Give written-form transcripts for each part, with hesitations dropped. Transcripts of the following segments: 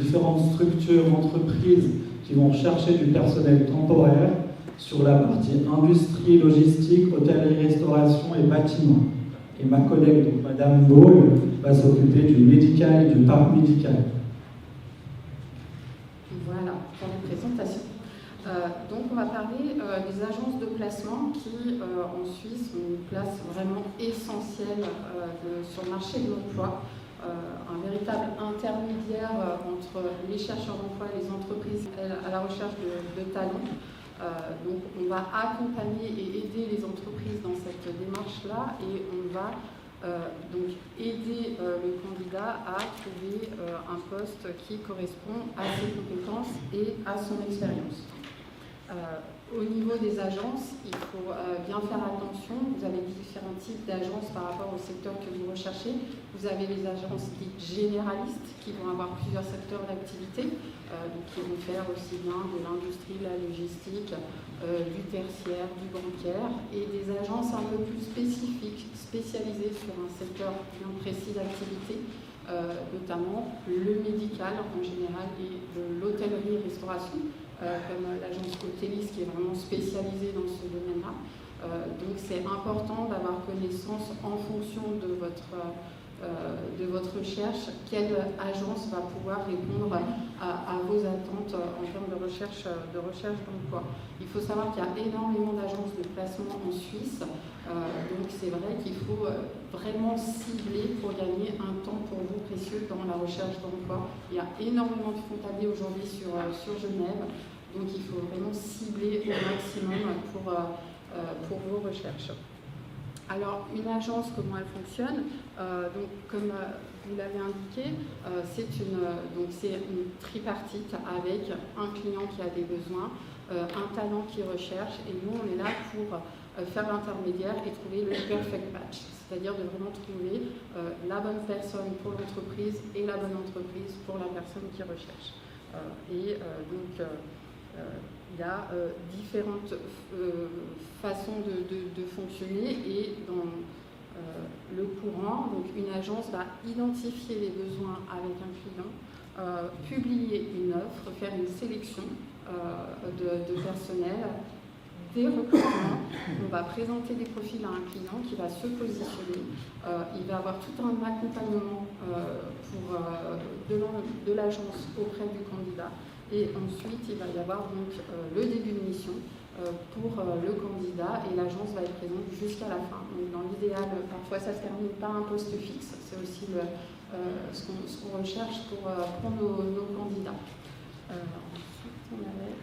différentes structures, entreprises qui vont chercher du personnel temporaire sur la partie industrie, logistique, hôtellerie, restauration et bâtiment. Et ma collègue, donc Madame Ball, va s'occuper du médical et du paramédical. Voilà, pour la présentation. Donc on va parler des agences de placement qui, en Suisse, ont une place vraiment essentielle sur le marché de l'emploi. Un véritable intermédiaire entre les chercheurs d'emploi et les entreprises à la recherche de talents. Donc on va accompagner et aider les entreprises dans cette démarche-là et on va donc aider le candidat à trouver un poste qui correspond à ses compétences et à son expérience. Au niveau des agences, il faut bien faire attention. Vous avez différents types d'agences par rapport au secteur que vous recherchez. Vous avez les agences dites généralistes qui vont avoir plusieurs secteurs d'activité, donc qui vont faire aussi bien de l'industrie, de la logistique, du tertiaire, du bancaire, et des agences un peu plus spécifiques, spécialisées sur un secteur bien précis d'activité, notamment le médical en général et l'hôtellerie-restauration. Comme l'agence Hotelis qui est vraiment spécialisée dans ce domaine-là. Donc c'est important d'avoir connaissance en fonction de votre recherche, quelle agence va pouvoir répondre à vos attentes en termes de recherche d'emploi. Il faut savoir qu'il y a énormément d'agences de placement en Suisse, donc c'est vrai qu'il faut vraiment cibler pour gagner un temps pour vous précieux dans la recherche d'emploi. Il y a énormément de frontaliers aujourd'hui sur Genève. Donc il faut vraiment cibler au maximum pour vos recherches. Alors une agence, comment elle fonctionne? Donc comme vous l'avez indiqué, c'est une tripartite avec un client qui a des besoins, un talent qui recherche, et nous on est là pour faire l'intermédiaire et trouver le perfect match, c'est-à-dire de vraiment trouver la bonne personne pour l'entreprise et la bonne entreprise pour la personne qui recherche. Il y a différentes façons de fonctionner et dans le courant, donc une agence va identifier les besoins avec un client, publier une offre, faire une sélection de personnel, des recrutements. On va présenter des profils à un client qui va se positionner. Il va avoir tout un accompagnement de l'agence auprès du candidat. Et ensuite, il va y avoir donc le début de mission pour le candidat et l'agence va être présente jusqu'à la fin. Donc dans l'idéal, parfois ça se termine par un poste fixe. C'est aussi ce qu'on recherche pour nos candidats. Ensuite, on avait...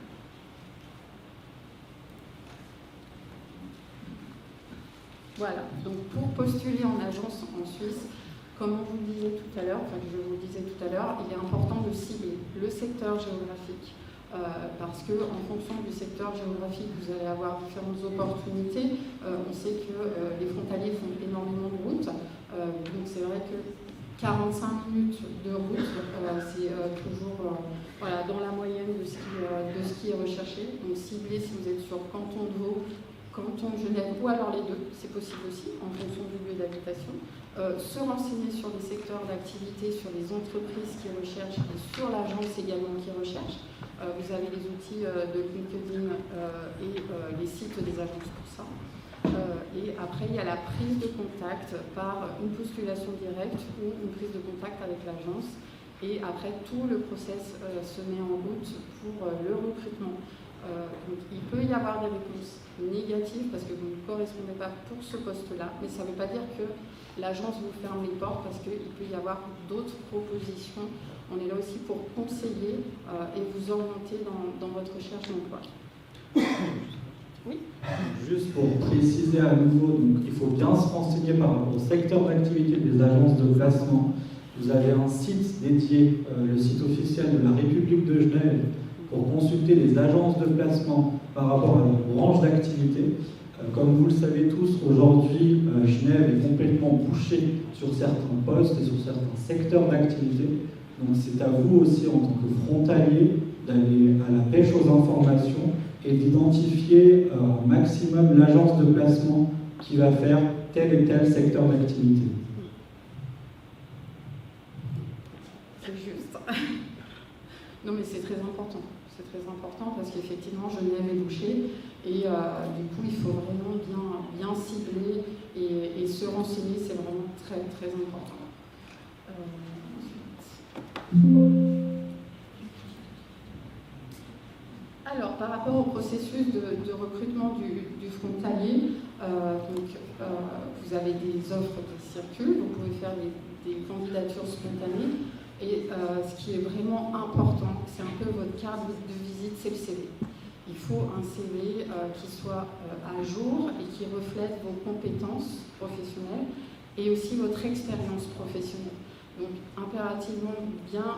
Voilà, donc pour postuler en agence en Suisse, comme on vous le disait tout à l'heure, je vous le disais tout à l'heure, il est important de cibler le secteur géographique parce qu'en fonction du secteur géographique, vous allez avoir différentes opportunités. On sait que les frontaliers font énormément de routes, donc c'est vrai que 45 minutes de route, c'est toujours dans la moyenne de ce qui est recherché. Donc ciblez si vous êtes sur Canton de Vaud, Canton de Genève ou alors les deux, c'est possible aussi en fonction du lieu d'habitation. Se renseigner sur les secteurs d'activité, sur les entreprises qui recherchent et sur l'agence également qui recherche. Vous avez les outils de LinkedIn et les sites des agences pour ça. Et après, il y a la prise de contact par une postulation directe ou une prise de contact avec l'agence. Et après, tout le process se met en route pour le recrutement. Donc, il peut y avoir des réponses négatives parce que vous ne correspondez pas pour ce poste-là, mais ça ne veut pas dire que l'agence vous ferme les portes parce qu'il peut y avoir d'autres propositions. On est là aussi pour conseiller et vous orienter dans votre recherche d'emploi. Oui. Juste pour préciser à nouveau, donc, il faut bien se renseigner par rapport au secteur d'activité des agences de placement. Vous avez un site dédié, le site officiel de la République de Genève, pour consulter les agences de placement par rapport à leur branche d'activité. Comme vous le savez tous, aujourd'hui, Genève est complètement bouchée sur certains postes et sur certains secteurs d'activité. Donc c'est à vous aussi, en tant que frontalier, d'aller à la pêche aux informations et d'identifier au maximum l'agence de placement qui va faire tel et tel secteur d'activité. C'est juste. Non, mais c'est très important. C'est très important parce qu'effectivement, Genève est bouchée et du coup, il faut vraiment bien cibler et se renseigner, c'est vraiment très, très important. Alors, par rapport au processus de recrutement du frontalier, vous avez des offres qui circulent, vous pouvez faire des candidatures spontanées. Et ce qui est vraiment important, c'est un peu votre carte de visite, c'est le CV. Il faut un CV qui soit à jour et qui reflète vos compétences professionnelles et aussi votre expérience professionnelle. Donc, impérativement, bien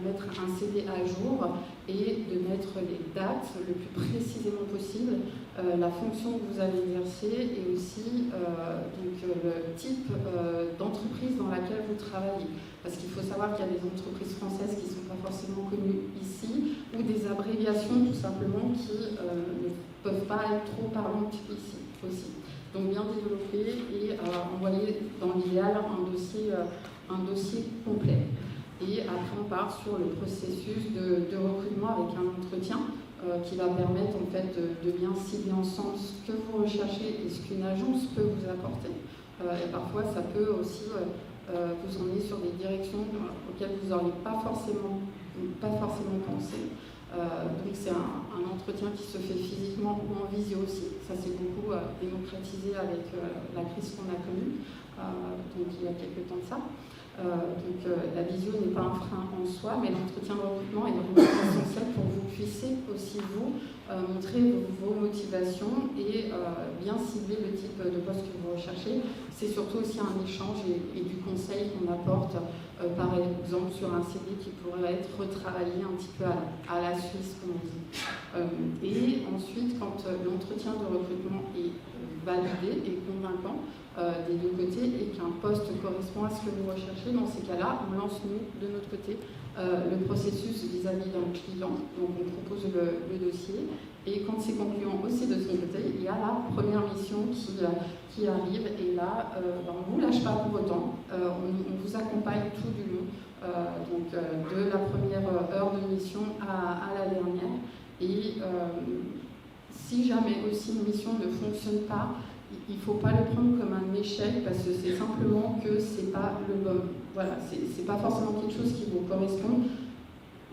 mettre un CV à jour et de mettre les dates le plus précisément possible, la fonction que vous avez exercée et aussi le type d'entreprise dans laquelle vous travaillez. Parce qu'il faut savoir qu'il y a des entreprises françaises qui ne sont pas forcément connues ici ou des abréviations tout simplement qui ne peuvent pas être trop parlantes ici aussi. Donc, bien développer et envoyer dans l'idéal un dossier complet. Et après, on part sur le processus de recrutement avec un entretien qui va permettre en fait de bien cibler ensemble ce que vous recherchez et ce qu'une agence peut vous apporter. Et parfois, ça peut aussi vous emmener sur des directions auxquelles vous n'auriez pas forcément pensé. Donc c'est un entretien qui se fait physiquement ou en visio aussi. Ça s'est beaucoup démocratisé avec la crise qu'on a connue, donc il y a quelques temps de ça. La visio n'est pas un frein en soi, mais l'entretien de recrutement est vraiment essentiel pour que vous puissiez aussi vous montrer vos motivations et bien cibler le type de poste que vous recherchez. C'est surtout aussi un échange et du conseil qu'on apporte, par exemple sur un CV qui pourrait être retravaillé un petit peu à la Suisse, comme on dit. Et ensuite, quand l'entretien de recrutement est validé et convaincant des deux côtés et qu'un poste correspond à ce que vous recherchez, dans ces cas-là, on lance, nous, de notre côté, le processus vis-à-vis d'un client. Donc, on propose le dossier et quand c'est concluant aussi de son côté, il y a la première mission qui arrive et là, on ne vous lâche pas pour autant. On vous accompagne tout du long, de la première heure de mission à la dernière. Et si jamais aussi une mission ne fonctionne pas, il ne faut pas le prendre comme un échec parce que c'est simplement que c'est pas le bon. Voilà, c'est pas forcément quelque chose qui vous correspond.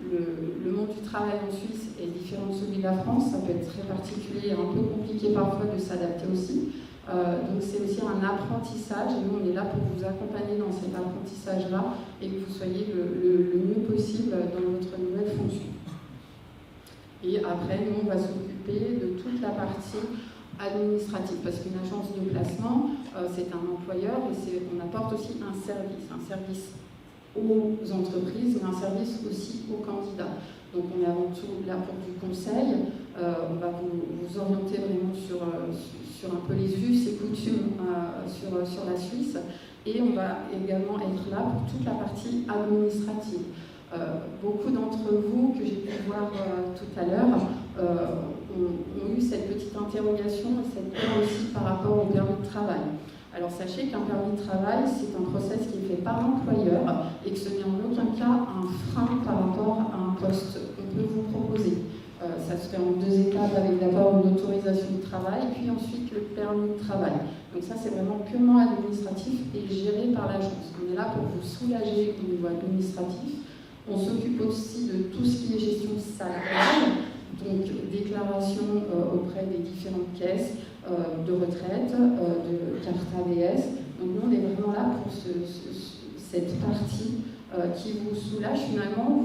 Le monde du travail en Suisse est différent de celui de la France, ça peut être très particulier et un peu compliqué parfois de s'adapter aussi. Donc c'est aussi un apprentissage et nous on est là pour vous accompagner dans cet apprentissage-là et que vous soyez le mieux possible dans votre nouvelle fonction. Et après, nous on va s'occuper de toute la partie administrative, parce qu'une agence de placement, c'est un employeur et on apporte aussi un service aux entreprises, mais un service aussi aux candidats. Donc on est avant tout là pour du conseil, on va vous orienter vraiment sur un peu les us et coutumes sur la Suisse, et on va également être là pour toute la partie administrative. Beaucoup d'entre vous que j'ai pu voir tout à l'heure ont eu cette petite interrogation et cette peur aussi par rapport au permis de travail. Alors sachez qu'un permis de travail, c'est un process qui est fait par l'employeur et que ce n'est en aucun cas un frein par rapport à un poste qu'on peut vous proposer. Ça se fait en 2 étapes avec d'abord une autorisation de travail puis ensuite le permis de travail. Donc ça c'est vraiment purement administratif et géré par l'agence. On est là pour vous soulager au niveau administratif. On s'occupe aussi de tout ce qui est gestion salariale, donc déclaration auprès des différentes caisses de retraite, de carte AVS. Donc nous on est vraiment là pour cette partie qui vous soulage. Finalement,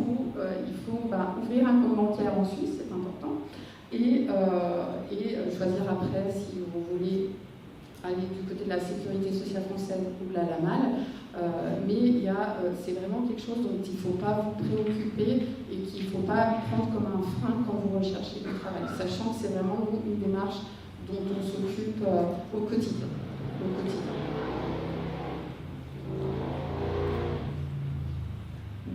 il faut ouvrir un compte bancaire en Suisse, c'est important, et choisir après si vous voulez aller du côté de la sécurité sociale française ou de la LAMAL. Mais c'est vraiment quelque chose dont il ne faut pas vous préoccuper et qu'il ne faut pas prendre comme un frein quand vous recherchez du travail, sachant que c'est vraiment une démarche dont on s'occupe au quotidien.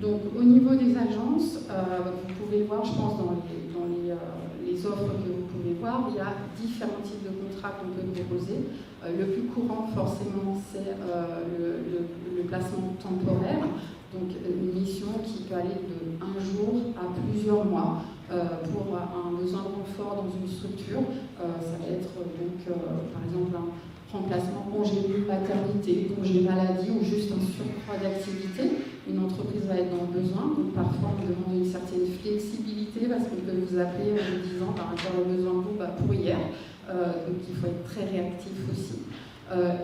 Donc au niveau des agences, vous pouvez voir, je pense, dans les offres que vous pouvez voir, voir, il y a différents types de contrats qu'on peut proposer. Le plus courant, forcément, c'est le placement temporaire, donc une mission qui peut aller de 1 jour à plusieurs mois pour un besoin de renfort dans une structure. Ça va être donc, par exemple, un remplacement congé paternité, congé maladie ou juste un surcroît d'activité. Une entreprise va être dans le besoin, donc parfois on demande une certaine flexibilité parce qu'on peut vous appeler en vous disant j'ai besoin de vous pour hier, donc il faut être très réactif aussi.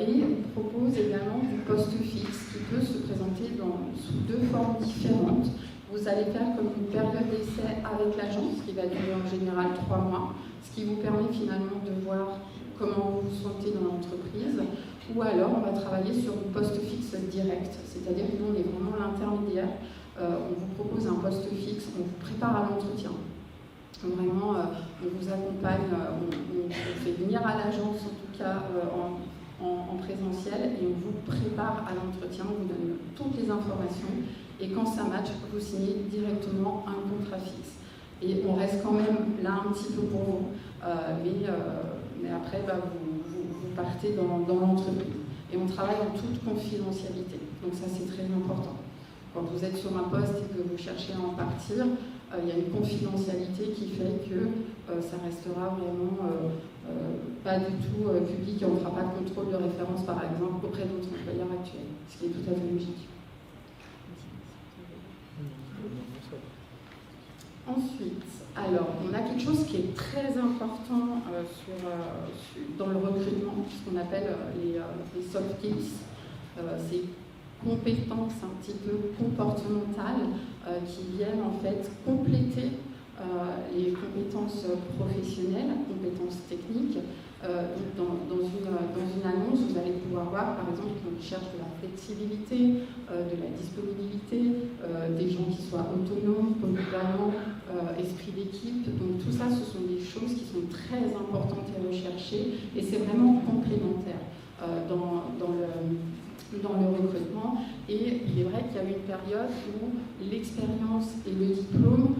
Et on propose également du poste fixe qui peut se présenter sous 2 formes différentes. Vous allez faire comme une période d'essai avec l'agence qui va durer en général 3 mois, ce qui vous permet finalement de voir comment vous vous sentez dans l'entreprise, ou alors on va travailler sur un poste fixe direct, c'est-à-dire que nous on est vraiment l'intermédiaire, on vous propose un poste fixe, on vous prépare à l'entretien. Vraiment, on vous accompagne, on fait venir à l'agence en tout cas en présentiel et on vous prépare à l'entretien, on vous donne toutes les informations et quand ça match, vous signez directement un contrat fixe. Et on reste quand même là un petit peu pour vous, mais après vous partez dans l'entreprise. Et on travaille en toute confidentialité, donc ça c'est très important. Quand vous êtes sur un poste et que vous cherchez à en partir, il y a une confidentialité qui fait que ça restera vraiment pas du tout public et on ne fera pas de contrôle de référence par exemple auprès de votre employeur actuel, ce qui est tout à fait logique. Ensuite, alors, on a quelque chose qui est très important dans le recrutement, ce qu'on appelle les soft skills. C'est compétences un petit peu comportementales qui viennent en fait compléter les compétences professionnelles, compétences techniques. Dans une annonce, vous allez pouvoir voir par exemple qu'on cherche de la flexibilité, de la disponibilité, des gens qui soient autonomes, polyvalents, esprit d'équipe. Donc tout ça, ce sont des choses qui sont très importantes et recherchées et c'est vraiment complémentaire dans le recrutement. Et il est vrai qu'il y a eu une période où l'expérience et le diplôme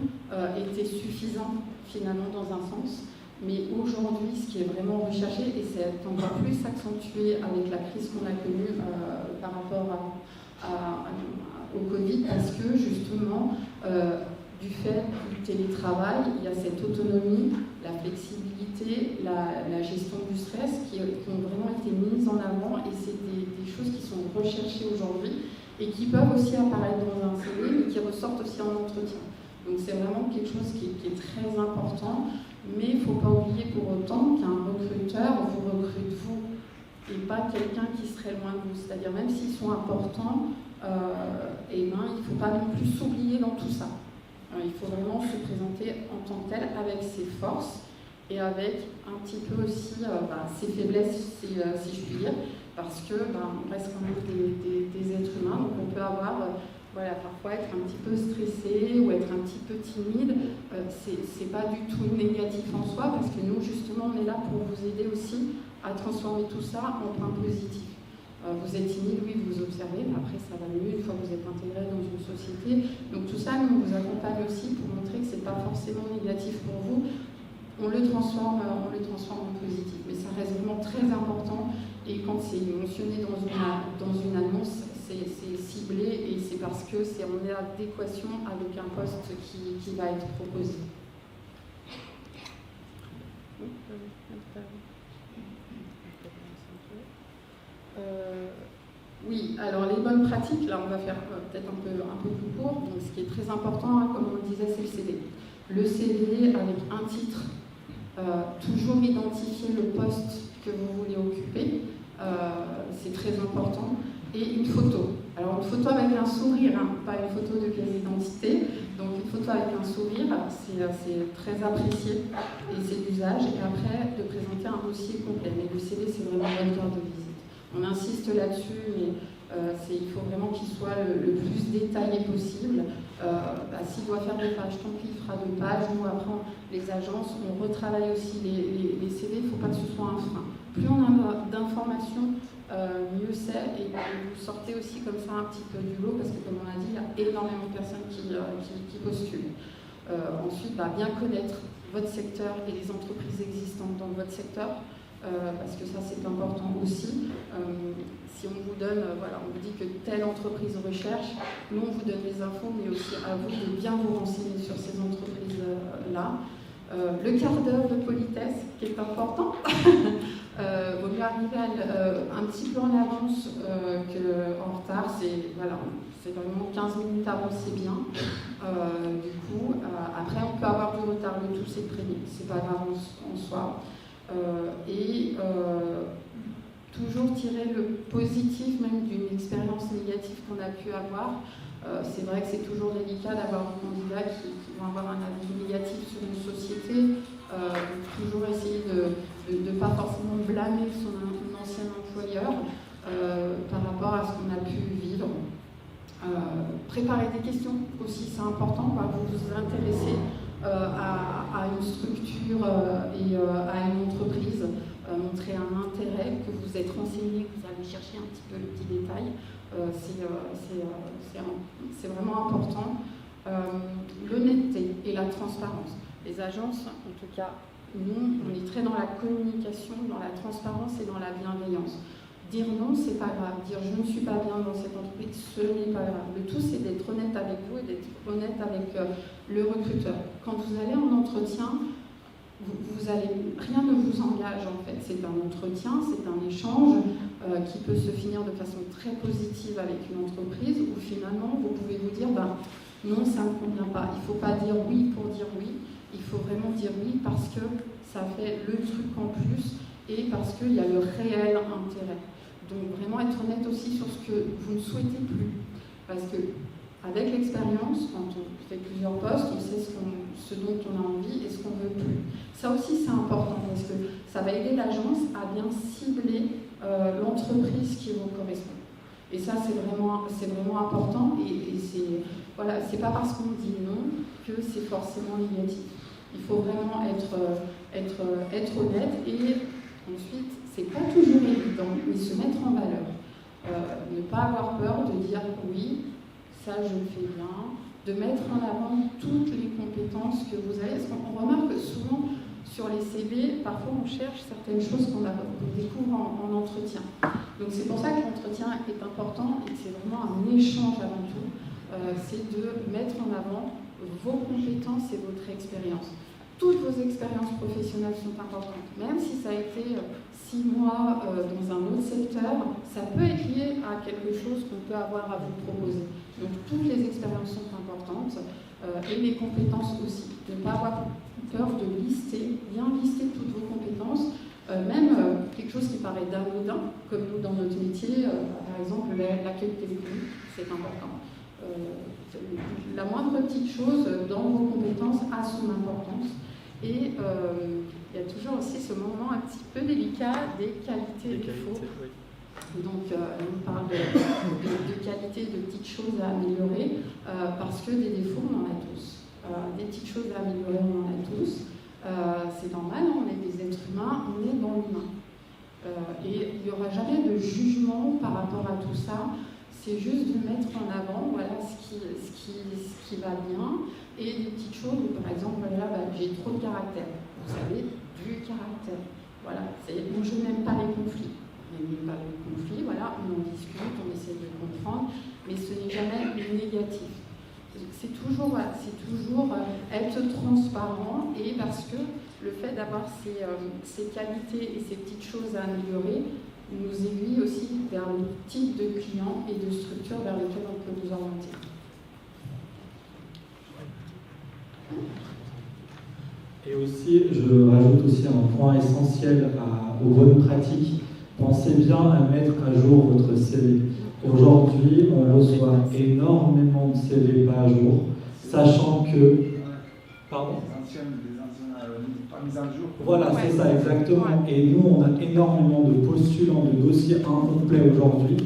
étaient suffisants finalement dans un sens. Mais aujourd'hui, ce qui est vraiment recherché, et c'est encore plus accentué avec la crise qu'on a connue par rapport au Covid, parce que justement, du fait du télétravail, il y a cette autonomie, la flexibilité, la gestion du stress qui ont vraiment été mises en avant, et c'est des choses qui sont recherchées aujourd'hui et qui peuvent aussi apparaître dans un CV, mais qui ressortent aussi en entretien. Donc c'est vraiment quelque chose qui est très important. Mais il ne faut pas oublier pour autant qu'un recruteur vous recrute vous et pas quelqu'un qui serait loin de vous. C'est-à-dire même s'ils sont importants, il ne faut pas non plus s'oublier dans tout ça. Il faut vraiment se présenter en tant que tel avec ses forces et avec un petit peu aussi ses faiblesses, si je puis dire, parce que on reste quand même des êtres humains, donc on peut avoir... parfois être un petit peu stressé ou être un petit peu timide, c'est pas du tout négatif en soi parce que nous justement on est là pour vous aider aussi à transformer tout ça en points positifs. Vous êtes timide, oui, vous observez, mais après ça va mieux une fois que vous êtes intégré dans une société. Donc tout ça, nous on vous accompagne aussi pour montrer que c'est pas forcément négatif pour vous. On le transforme en positif, mais ça reste vraiment très important et quand c'est mentionné dans une annonce, c'est ciblé et c'est parce que c'est en adéquation avec un poste qui va être proposé. Oui, alors les bonnes pratiques, là on va faire peut-être un peu plus court. Donc, ce qui est très important, comme on le disait, c'est le CV. Le CV avec un titre, toujours identifier le poste que vous voulez occuper, c'est très important. Et une photo. Alors une photo avec un sourire, pas une photo de pièce d'identité. Donc une photo avec un sourire, c'est très apprécié et c'est l'usage. Et après, de présenter un dossier complet. Mais le CV, c'est vraiment votre carte de visite. On insiste là-dessus, mais il faut vraiment qu'il soit le plus détaillé possible. S'il doit faire 2 pages, tant pis, il fera 2 pages. Nous, après, les agences, on retravaille aussi les CV. Il ne faut pas que ce soit un frein. Plus on a d'informations, mieux c'est, et vous sortez aussi comme ça un petit peu du lot, parce que comme on a dit, il y a énormément de personnes qui postulent. Ensuite, bien connaître votre secteur et les entreprises existantes dans votre secteur, parce que ça c'est important aussi. Si on vous donne, on vous dit que telle entreprise recherche, nous on vous donne les infos, mais aussi à vous de bien vous renseigner sur ces entreprises-là. Le quart d'heure de politesse qui est important. Vaut mieux arriver un petit peu en avance qu'en retard. C'est vraiment 15 minutes avant, c'est bien. Après, on peut avoir du retard, le tout c'est prévu. C'est pas grave en soi. Toujours tirer le positif même d'une expérience négative qu'on a pu avoir. C'est vrai que c'est toujours délicat d'avoir un candidat qui va avoir un avis négatif sur une société. Toujours essayer de ne pas forcément blâmer son ancien employeur par rapport à ce qu'on a pu vivre. Préparer des questions aussi, c'est important. Vous vous intéressez à une structure et à une entreprise, montrer un intérêt, que vous êtes renseigné, que vous allez chercher un petit peu le petit détail. C'est vraiment important. L'honnêteté et la transparence. Les agences, en tout cas, nous, on est très dans la communication, dans la transparence et dans la bienveillance. Dire non, c'est pas grave. Dire je ne suis pas bien dans cette entreprise, ce n'est pas grave. Le tout, c'est d'être honnête avec vous et d'être honnête avec le recruteur. Quand vous allez en entretien, rien ne vous engage en fait. C'est un entretien, c'est un échange qui peut se finir de façon très positive avec une entreprise où finalement vous pouvez vous dire non, ça ne me convient pas. Il ne faut pas dire oui pour dire oui. Il faut vraiment dire oui parce que ça fait le truc en plus et parce qu'il y a le réel intérêt. Donc vraiment être honnête aussi sur ce que vous ne souhaitez plus. Parce que avec l'expérience, quand on fait plusieurs postes, on sait ce dont on a envie et ce qu'on ne veut plus. Ça aussi c'est important parce que ça va aider l'agence à bien cibler l'entreprise qui vous correspond. Et ça c'est vraiment important et c'est pas parce qu'on dit non que c'est forcément négatif. Il faut vraiment être honnête et ensuite, c'est pas toujours évident, mais se mettre en valeur. Ne pas avoir peur de dire oui, ça je le fais bien, de mettre en avant toutes les compétences que vous avez. Parce qu'on remarque que souvent sur les CV, parfois on cherche certaines choses qu'on découvre en entretien. Donc c'est pour ça que l'entretien est important et que c'est vraiment un échange avant tout. C'est de mettre en avant vos compétences et votre expérience. Toutes vos expériences professionnelles sont importantes. Même si ça a été 6 mois dans un autre secteur, ça peut être lié à quelque chose qu'on peut avoir à vous proposer. Donc toutes les expériences sont importantes et les compétences aussi. Ne pas avoir peur de bien lister toutes vos compétences, même quelque chose qui paraît d'anodin, comme nous dans notre métier, par exemple l'accueil téléphonique, c'est important. La moindre petite chose dans vos compétences a son importance. Et il y a toujours aussi ce moment un petit peu délicat des qualités et défauts. Oui. Donc on parle de qualités, de petites choses à améliorer, parce que des défauts, on en a tous. Des petites choses à améliorer, on en a tous. C'est normal, on est des êtres humains, on est dans l'humain. Et il n'y aura jamais de jugement par rapport à tout ça. C'est juste de mettre en avant ce qui va bien et des petites choses où, par exemple, j'ai trop de caractère. Vous savez, du caractère. Voilà. Moi, je n'aime pas les conflits. On n'aime pas les conflits, on en discute, on essaie de comprendre, mais ce n'est jamais négatif. C'est toujours être transparent et parce que le fait d'avoir ces qualités et ces petites choses à améliorer nous aiguille aussi vers le type de clients et de structures vers lesquelles on peut nous orienter. Et aussi, je rajoute aussi un point essentiel aux bonnes pratiques. Pensez bien à mettre à jour votre CV. Aujourd'hui, on reçoit énormément de CV pas à jour, sachant que... Pardon ? Pas mise à jour. Voilà, c'est ça, exactement. Et nous, on a énormément de postulants, de dossiers incomplets aujourd'hui,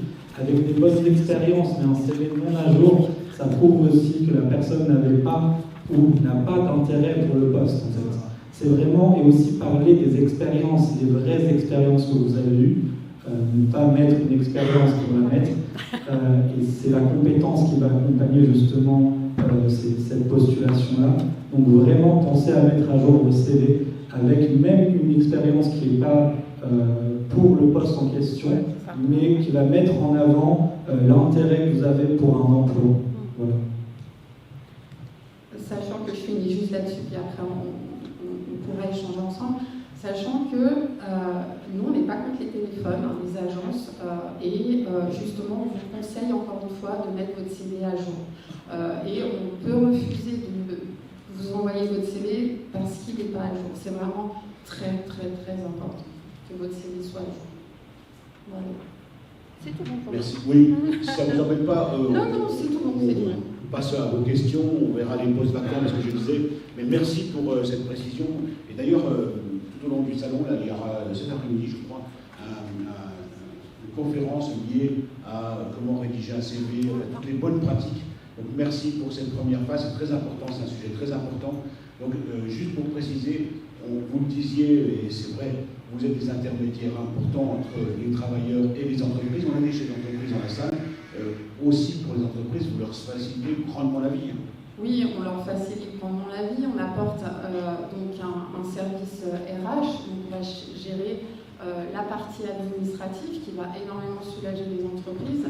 avec des bonnes expériences, mais un CV non à jour, ça prouve aussi que la personne n'avait pas ou n'a pas d'intérêt pour le poste, en fait. C'est vraiment, et aussi parler des expériences, des vraies expériences que vous avez eues, ne pas mettre une expérience pour la mettre, et c'est la compétence qui va accompagner justement cette postulation-là. Donc vraiment pensez à mettre à jour vos CV avec même une expérience qui n'est pas pour le poste en question, mais qui va mettre en avant l'intérêt que vous avez pour un emploi. Voilà. Sachant que je finis juste là-dessus, puis après on pourra échanger ensemble, sachant que nous, on n'est pas contre les téléphones, hein, les agences, et justement, on vous conseille encore une fois de mettre votre CV à jour. Et on peut refuser de vous envoyer votre CV parce qu'il n'est pas à jour. C'est vraiment très, très, très important que votre CV soit à jour. Voilà. C'est tout bon pour moi. Merci. Oui, si ça ne vous embête pas, non, c'est tout bon, c'est tout bon. On passe à vos questions, on verra les pauses vacances, ce que je disais. Mais merci pour cette précision. Et d'ailleurs, tout au long du salon, là, il y aura cet après-midi, je crois, une conférence liée à comment rédiger un CV, à toutes les bonnes pratiques. Donc merci pour cette première phase, c'est très important, c'est un sujet très important. Donc juste pour préciser, vous le disiez, et c'est vrai, vous êtes des intermédiaires importants entre les travailleurs et les entreprises. On a des chefs d'entreprise dans la salle. Aussi pour les entreprises, vous leur facilitez grandement la vie. Oui, on leur facilite grandement la vie. On apporte donc un service RH, donc on va gérer la partie administrative qui va énormément soulager les entreprises,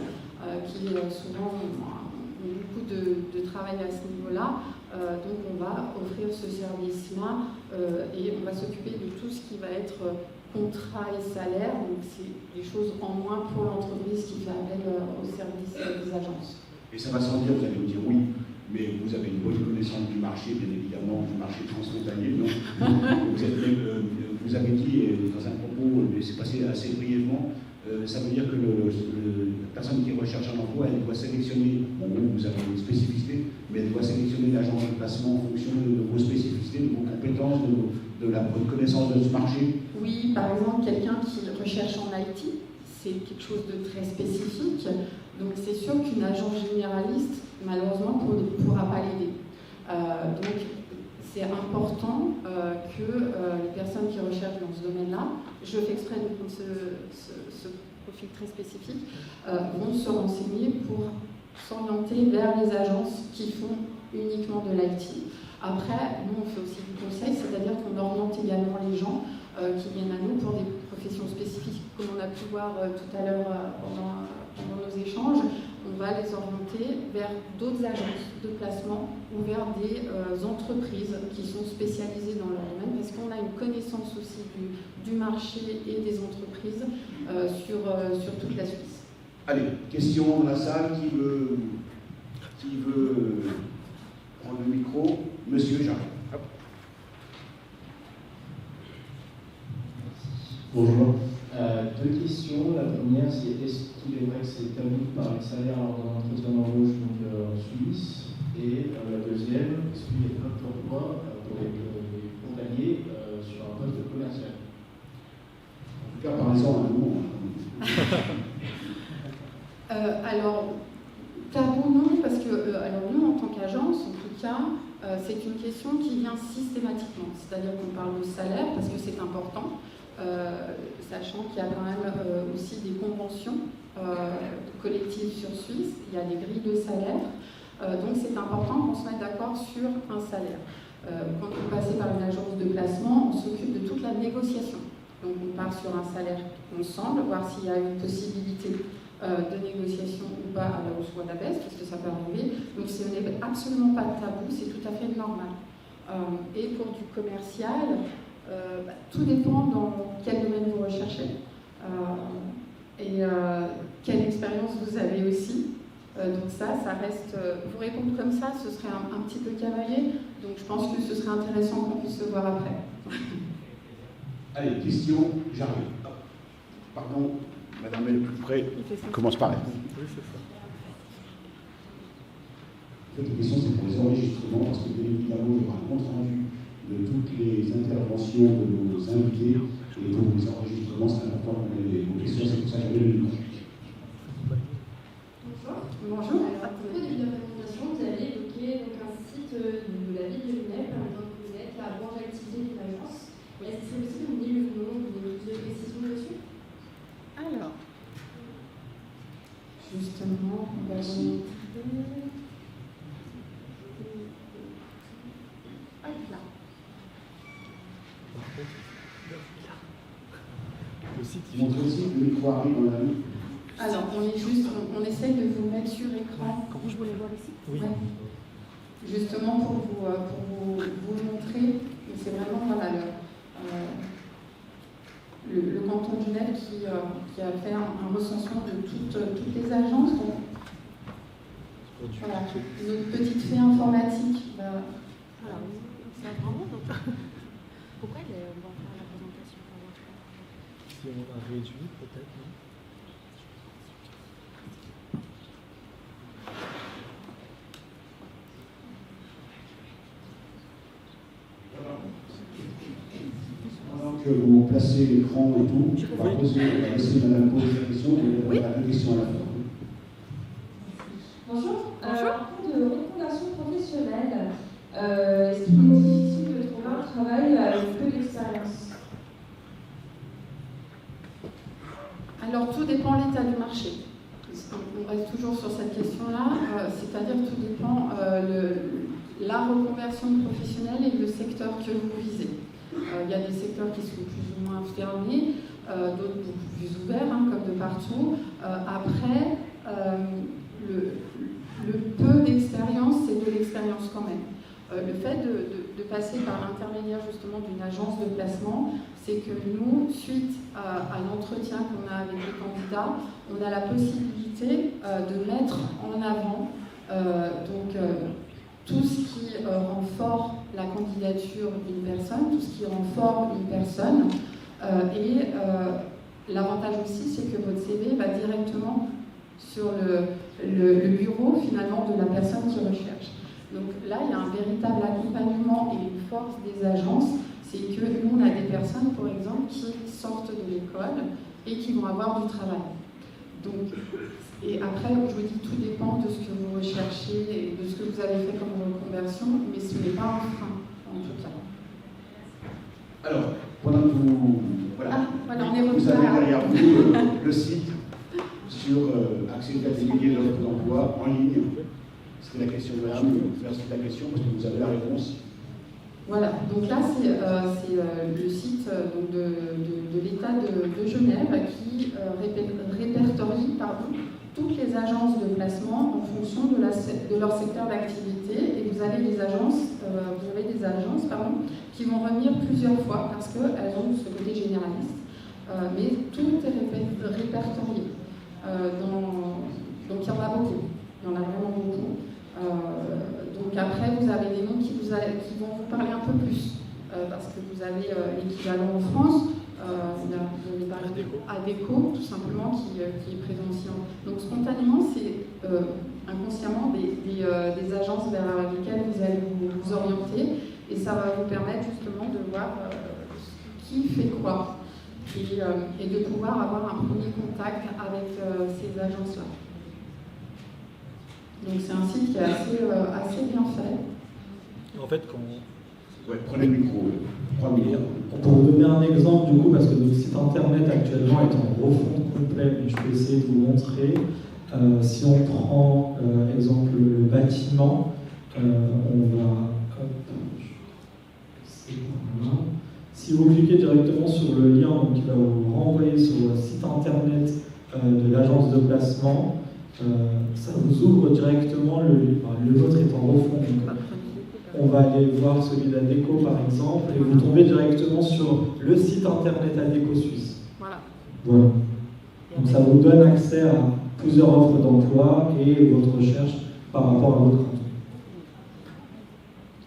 qui souvent ont beaucoup de travail à ce niveau-là. Donc on va offrir ce service-là et on va s'occuper de tout ce qui va être contrat et salaire. Donc c'est des choses en moins pour l'entreprise qui fait appel au service des agences. Et ça va sans dire, vous allez me dire oui, mais vous avez une bonne connaissance du marché, bien évidemment, du marché transfrontalier, non? Vous avez dit dans un propos, mais c'est passé assez brièvement, ça veut dire que la personne qui recherche un emploi, elle doit sélectionner, bon, vous avez une spécificité, mais elle doit sélectionner l'agence de placement en fonction de vos spécificités, de vos compétences, de la connaissance de ce marché. Oui, par exemple, quelqu'un qui recherche en IT, c'est quelque chose de très spécifique. Donc c'est sûr qu'une agence généraliste, malheureusement, ne pourra pas l'aider. Donc c'est important que les personnes qui recherchent dans ce domaine-là, je fais exprès de prendre ce profil très spécifique, vont se renseigner pour s'orienter vers les agences qui font uniquement de l'IT. Après, nous on fait aussi du conseil, c'est-à-dire qu'on oriente également les gens qui viennent à nous pour des professions spécifiques, comme on a pu voir tout à l'heure pendant nos échanges. On va les orienter vers d'autres agences de placement ou vers des entreprises qui sont spécialisées dans leur domaine, parce qu'on a une connaissance aussi du marché et des entreprises sur toute la Suisse. Allez, question dans la salle, qui veut prendre le micro? Monsieur, j'arrive. Bonjour. Deux questions. La première, c'est est-ce qu'il est vrai que c'est tabou de parler de salaire lors d'un entretien d'embauche en Suisse? Et la deuxième, est-ce qu'il y a un pourquoi pour les frontaliers sur un poste de commercial? En tout cas, parlez-en à nous. Alors, tabou non, parce que alors nous, en tant qu'agence, en tout cas, c'est une question qui vient systématiquement. C'est-à-dire qu'on parle de salaire parce que c'est important. Sachant qu'il y a quand même aussi des conventions collectives sur Suisse, il y a des grilles de salaire, donc c'est important qu'on se mette d'accord sur un salaire. Quand vous passez par une agence de placement, on s'occupe de toute la négociation. Donc on part sur un salaire ensemble, voir s'il y a une possibilité de négociation ou pas à la hausse ou à la baisse, parce que ça peut arriver. Donc ce n'est absolument pas tabou, c'est tout à fait normal. Et pour du commercial, tout dépend dans quel domaine vous recherchez et quelle expérience vous avez aussi. Donc ça reste... vous répondre comme ça, ce serait un petit peu cavalier. Donc je pense que ce serait intéressant qu'on puisse se voir après. Allez, question, j'arrive. Pardon, madame elle est plus près. Commence par elle. Cette question, c'est pour les enregistrements, parce que bien évidemment, il y aura un compte rendu de toutes les interventions de nos invités, et donc les enregistrements, c'est important qu'on ait vos questions, c'est pour ça que j'avais le micro. Bonjour. Bonjour. Alors, à propos du de présentation, vous avez évoqué donc, un site de la ville de Genève, par exemple, vous êtes la branche d'activité d'une agence. Oui. Est-ce que c'est possible de me dire le nom de précision dessus? Alors, justement, on va remonter. Montrez aussi que le micro arrive dans la main. Alors, on essaye de vous mettre sur écran. Comment je voulais voir ici? Ouais. Justement pour vous montrer, c'est vraiment voilà, le canton de Genève qui a fait un recensement de toutes les agences. Donc, voilà, notre petite fée informatique. Alors, c'est un grand monde. Pourquoi on va faire la présentation? Si on a réduit, peut-être, non? Pendant que vous placez l'écran et tout, on va laisser Madame poser la question et Oui. on a deux questions à la fin. Bonjour. Bonjour. À propos de reconversion professionnelle, est-ce qu'il est difficile de trouver un travail avec peu d'expérience? Alors, tout dépend de l'état du marché. On reste toujours sur cette question-là, c'est-à-dire tout dépend la reconversion professionnelle et le secteur que vous visez. Il y a des secteurs qui sont plus ou moins fermés, d'autres beaucoup plus ouverts, comme de partout. Après, le peu d'expérience, c'est de l'expérience quand même. Le fait de passer par l'intermédiaire justement d'une agence de placement, c'est que nous, suite à l'entretien qu'on a avec les candidats, on a la possibilité de mettre en avant tout ce qui rend fort la candidature d'une personne, tout ce qui rend fort une personne. L'avantage aussi, c'est que votre CV va directement sur le bureau finalement de la personne qui recherche. Donc là, il y a un véritable accompagnement et une force des agences, c'est que nous, on a des personnes, par exemple, qui sortent de l'école et qui vont avoir du travail. Donc, et après, je vous dis, tout dépend de ce que vous recherchez et de ce que vous avez fait comme reconversion, mais ce n'est pas un frein, en tout cas. Alors, pendant que vous... Voilà, on est vous avez derrière vous le site sur accéder à des milliers d'offres d'emploi en ligne. C'était la question de madame, merci de la question parce que vous avez la réponse. Voilà, donc là c'est le site de l'État de Genève qui répertorie toutes les agences de placement en fonction de leur secteur d'activité. Et vous avez des agences, qui vont revenir plusieurs fois parce qu'elles ont ce côté généraliste. Mais tout est répertorié. Donc il y en a beaucoup, il y en a vraiment beaucoup. Donc après, vous avez des noms qui vont vous parler un peu plus, parce que vous avez l'équivalent en France, vous avez parlé d'ADECO, tout simplement, qui est présent aussi. Donc spontanément, c'est inconsciemment des agences vers lesquelles vous allez vous orienter, et ça va vous permettre justement de voir qui fait quoi, et de pouvoir avoir un premier contact avec ces agences-là. Donc c'est un site qui est assez bien fait. En fait, quand... Ouais, prenez le micro. Pour vous donner un exemple, du coup, parce que notre site internet actuellement est en refonte complet, mais je peux essayer de vous montrer. Si on prend, exemple, le bâtiment, on va... Hop, c'est là. Si vous cliquez directement sur le lien qui va vous renvoyer sur le site internet de l'agence de placement, ça vous ouvre directement, le vôtre est en refonte. On va aller voir celui d'ADECO par exemple, et vous tombez directement sur le site internet ADECO Suisse. Voilà. Donc ça vous donne accès à plusieurs offres d'emploi et votre recherche par rapport à votre canton.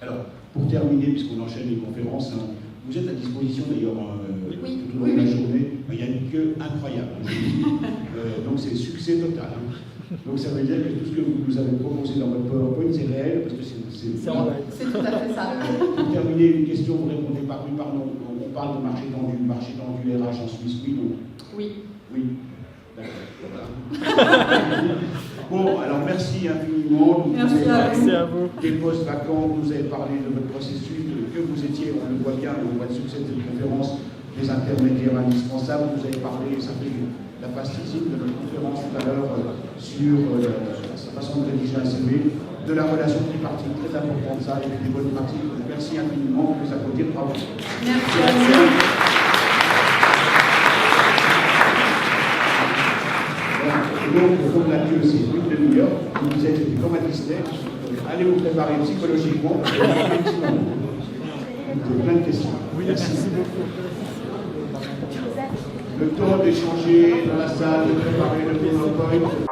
Alors, pour terminer, puisqu'on enchaîne les conférences, vous êtes à disposition d'ailleurs tout au long de la journée. Il n'y a une queue incroyable. Donc c'est succès total. Donc ça veut dire que tout ce que vous nous avez proposé dans votre PowerPoint, c'est réel, parce que c'est en live. C'est tout à fait ça. Pour terminer, une question, vous répondez par oui, pardon. On parle de marché tendu RH en Suisse, oui, non? Oui. Oui. D'accord. Voilà. Bon, alors merci infiniment. Merci à vous. Des postes vacants, vous nous avez parlé de votre processus, que vous étiez, on le voit bien, et on voit le succès de cette conférence, des intermédiaires indispensables. Vous avez parlé, ça fait la plasticine de notre conférence tout à l'heure sur sa façon de rédiger un CV, de la relation tripartite, très importante ça, et des bonnes pratiques. Merci infiniment, vous applaudir, bravo. Merci à vous. une demi-heure. Vous disait que c'était comme à Disney. Donc, allez vous préparer psychologiquement. Parce que effectivement, vous avez plein de questions. Merci. Le temps d'échanger dans la salle, de préparer le PowerPoint.